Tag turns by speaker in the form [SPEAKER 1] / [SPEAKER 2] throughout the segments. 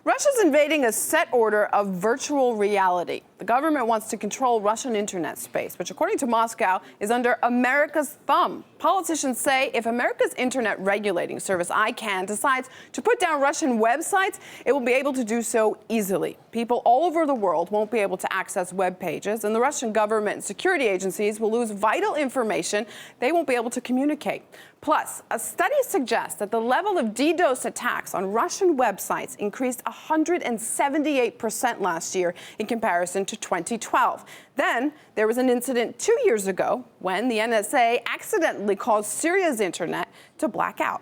[SPEAKER 1] Russia's invading a set order of virtual reality. The government wants to control Russian internet space, which, according to Moscow, is under America's thumb. Politicians say if America's internet regulating service ICANN decides to put down Russian websites, it will be able to do so easily. People all over the world won't be able to access web pages, and the Russian government and security agencies will lose vital information. They won't be able to communicate. Plus, a study suggests that the level of DDoS attacks on Russian websites increased 178% last year in comparison to 2012. Then there was an incident 2 years ago when the NSA accidentally caused Syria's internet to black out.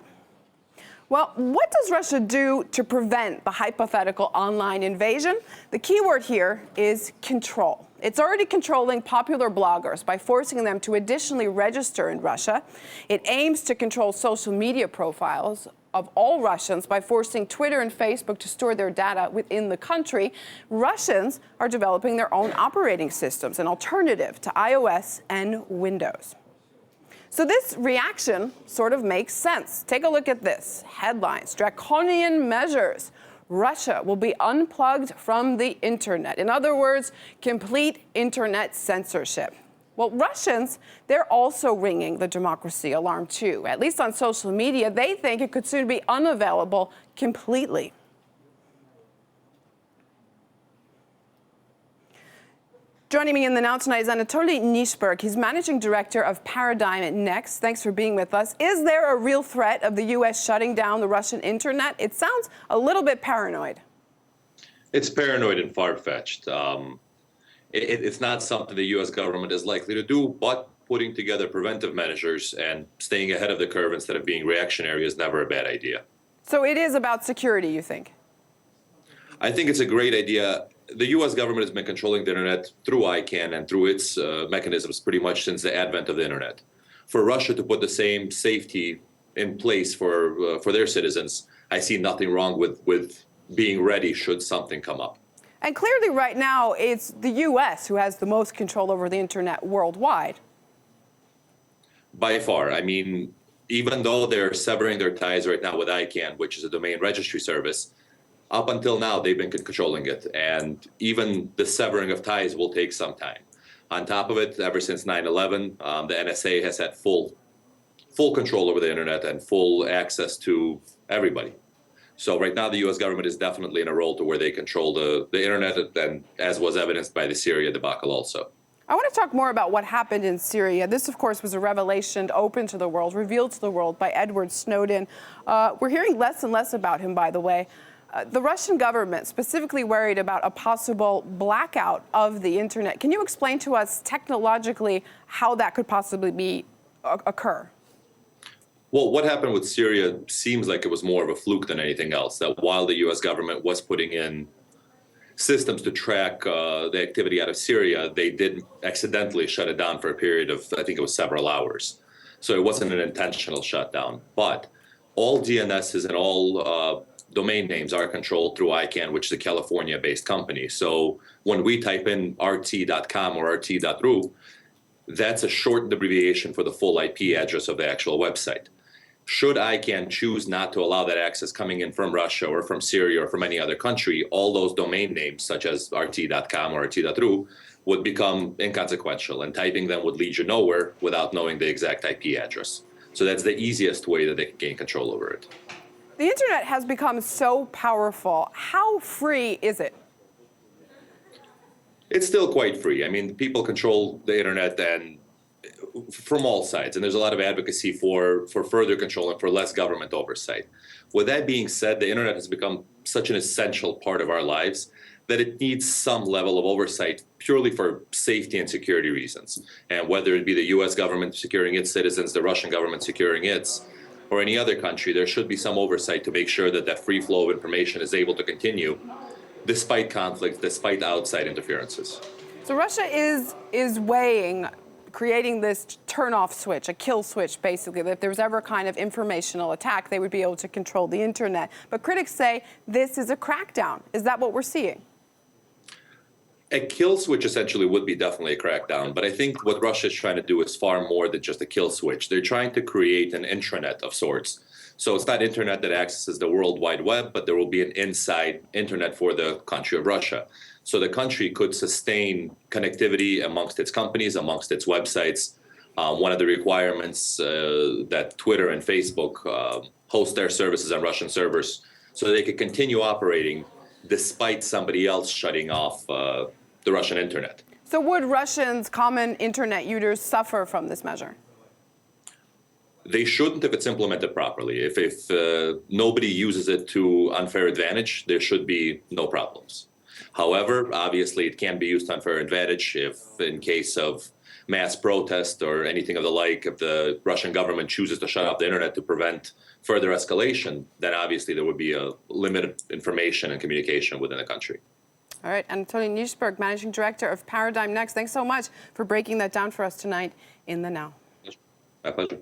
[SPEAKER 1] Well, what does Russia do to prevent the hypothetical online invasion? The key word here is control. It's already controlling popular bloggers by forcing them to additionally register in Russia. It aims to control social media profiles of all Russians by forcing Twitter and Facebook to store their data within the country. Russians are developing their own operating systems, an alternative to iOS and Windows. So this reaction sort of makes sense. Take a look at this. Headlines: draconian measures. Russia will be unplugged from the internet. In other words, complete internet censorship. Well, Russians, they're also ringing the democracy alarm too. At least on social media, they think it could soon be unavailable completely. Joining me in the Now tonight is Anatoly Nishberg. He's managing director of Paradigm Next. Thanks for being with us. Is there a real threat of the U.S. shutting down the Russian internet? It sounds a little bit paranoid.
[SPEAKER 2] It's paranoid and far-fetched. It's not something the U.S. government is likely to do, but putting together preventive measures and staying ahead of the curve instead of being reactionary is never a bad idea.
[SPEAKER 1] So it is about security, you think?
[SPEAKER 2] I think it's a great idea. The U.S. government has been controlling the internet through ICANN and through its mechanisms pretty much since the advent of the internet. For Russia to put the same safety in place for their citizens, I see nothing wrong with being ready should something come up.
[SPEAKER 1] And clearly right now, it's the U.S. who has the most control over the internet worldwide.
[SPEAKER 2] By far. I mean, even though they're severing their ties right now with ICANN, which is a domain registry service, up until now, they've been controlling it. And even the severing of ties will take some time. On top of it, ever since 9/11, the NSA has had full control over the internet and full access to everybody. So right now, the U.S. government is definitely in a role to where they control the internet, and as was evidenced by the Syria debacle also.
[SPEAKER 1] I want to talk more about what happened in Syria. This, of course, was a revelation open to the world, revealed to the world by Edward Snowden. We're hearing less and less about him, by the way. The Russian government specifically worried about a possible blackout of the internet. Can you explain to us technologically how that could possibly occur?
[SPEAKER 2] Well, what happened with Syria seems like it was more of a fluke than anything else, that while the U.S. government was putting in systems to track the activity out of Syria, they did accidentally shut it down for a period of, I think it was several hours. So it wasn't an intentional shutdown. But all DNSs and all domain names are controlled through ICANN, which is a California-based company. So when we type in rt.com or rt.ru, that's a shortened abbreviation for the full IP address of the actual website. Should ICANN choose not to allow that access coming in from Russia or from Syria or from any other country, all those domain names, such as rt.com or rt.ru, would become inconsequential, and typing them would lead you nowhere without knowing the exact IP address. So that's the easiest way that they can gain control over it.
[SPEAKER 1] The internet has become so powerful. How free is it?
[SPEAKER 2] It's still quite free. I mean, people control the internet and from all sides, and there's a lot of advocacy for further control and for less government oversight. With that being said, the internet has become such an essential part of our lives that it needs some level of oversight purely for safety and security reasons. And whether it be the U.S. government securing its citizens, the Russian government securing its, or any other country, there should be some oversight to make sure that that free flow of information is able to continue despite conflicts, despite outside interferences.
[SPEAKER 1] So Russia is weighing creating this turn-off switch, a kill switch, basically, that if there was ever a kind of informational attack, they would be able to control the internet. But critics say this is a crackdown. Is that what we're seeing?
[SPEAKER 2] A kill switch essentially would be definitely a crackdown, but I think what Russia is trying to do is far more than just a kill switch. They're trying to create an intranet of sorts So it's not internet that accesses the World Wide Web, but there will be an inside internet for the country of Russia. So the country could sustain connectivity amongst its companies, amongst its websites. One of the requirements that Twitter and Facebook host their services on Russian servers so they could continue operating despite somebody else shutting off the Russian internet.
[SPEAKER 1] So would Russians, common internet users, suffer from this measure?
[SPEAKER 2] They shouldn't if it's implemented properly. If nobody uses it to unfair advantage, there should be no problems. However, obviously, it can be used to unfair advantage if, in case of mass protest or anything of the like, if the Russian government chooses to shut off the internet to prevent further escalation, then obviously there would be a limited information and communication within the country.
[SPEAKER 1] All right, Anatoly Nishberg, Managing Director of Paradigm Next, thanks so much for breaking that down for us tonight in The Now.
[SPEAKER 2] My pleasure.